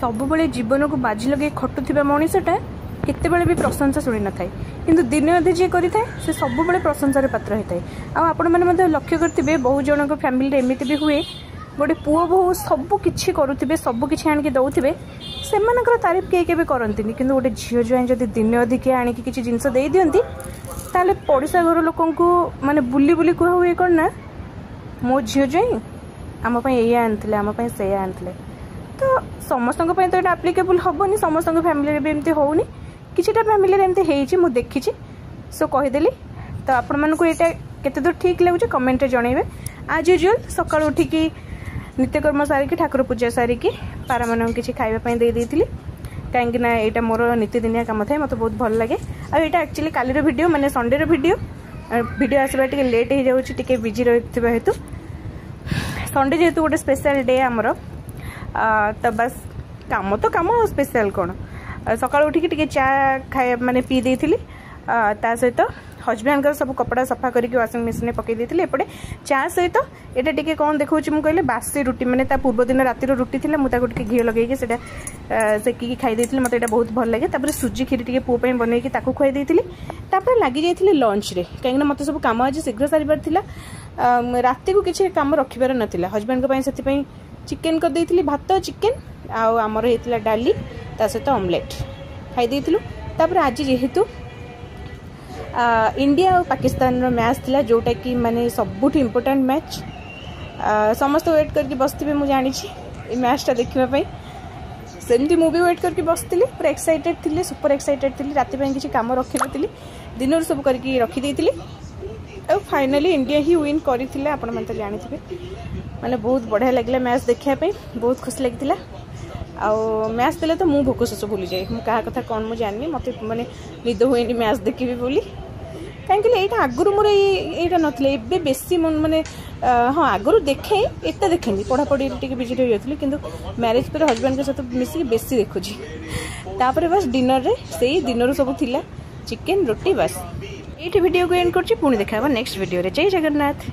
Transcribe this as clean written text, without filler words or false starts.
सबुबले जीवन को बाजी लगे खटुवा मनीषटा केतबेले भी प्रशंसा शुणी न थाए किंतु दिन अधे जी करें से सबुबले प्रशंसार पात्र होता है। आपण मैंने लक्ष्य करेंगे बहुत जन फैमिली एमती भी हुए गोटे पुओ बहु सबकि करुवे सबकि आणिक दौथे से तारीफ किए के करती कि गोटे झील ज्वाई जब दिन अधिक आणिक किसी जिनस दे दिंती ताले पड़ोसा घर लोक माने बुली बुली कह हुए कौन ना मो झील ज्वाई आम या आनी आम से आनी तो समस्त तो ये आप्लिकेबल हेनी समस्त फैमिली भी एमती होनी किसीटा फैमिली एमती मुझे देखी सो कहीदेली तो आपण मानक यहाँ केते दूर ठीक लगुच कमेंट जनइबे। आज यूजुअल सकाल उठिकी नित्यकर्म सारिकी ठाकुर पूजा सारिकी पारा मान किसी खावाई दे कहीं यहाँ मोर नीतिदिनिया काम थाए मत बहुत भल लगे। आ यहाँ एक्चुअली कालीर वीडियो माने संडे वीडियो आसवा टे लेट हो जाए बिजी रही हेतु संडे जेहेतु गोटे स्पेशल डे आमर तो बस काम तो काम स्पेशल कौन सकाल उठिकी चा खाए माने पी देती सहित हजबैंड सब कपड़ा सफा करके वाशिंग मशीन पकई देती एपटे चा सहित ये टे कौन देखा मुझे बासी रुटी मैंने पूर्व दिन रातिर रुटी थी मुझे घी लगे सेकिकी खाई देती मत ये बहुत भल लगे। तापर सुजी खीरी टे पुओ बनई खुआई देती लगी जाती लंच रे कहीं मत सब कम आज शीघ्र सारिबार थिला राति को किसी कम रखिबार नथिला हजबैंड को से चिकेन कर देती भात चिकेन आमर होता डाली सहित ऑमलेट खाई देती। तापर आज जेहेतु इंडिया और पाकिस्तान रो मैच थिला जोटा कि माने सबुठ इम्पोर्टेंट मैच समस्त वेट करके बसते मुझे जानी मैचटा देखापी सेमती मुझे वेट करके बसती पूरा एक्साइटेड थी सुपर एक्साइटेड थी राति किसी कम रखी नी दिन सब करके रखीदी फाइनाली इंडिया ही विन करते आपण मैंने जानी माने बहुत बढ़िया लगे मैच देखापी बहुत खुशी लगी आउ मैच देले तो मुझे भोक शोष भूली जाए मुझे क्या कथा कौन मुझे जानी मत मैंने निद हुए मैच देखी बोली कहीं यहाँ आगुरी मोर यहाँ नाते बेसी मानने हाँ आगुरी देखे एत देखे पढ़ापढ़ी टे बिजी रही जाती कि मैरिज पर हजबैंड के सहित मिसिक बेसी देखुची तापर बस डिनर रे से दिन सब थिला चिकेन रोटी बस ये वीडियो को एंड कर पुणी देखा नेक्स्ट वीडियो रे। जय जगन्नाथ।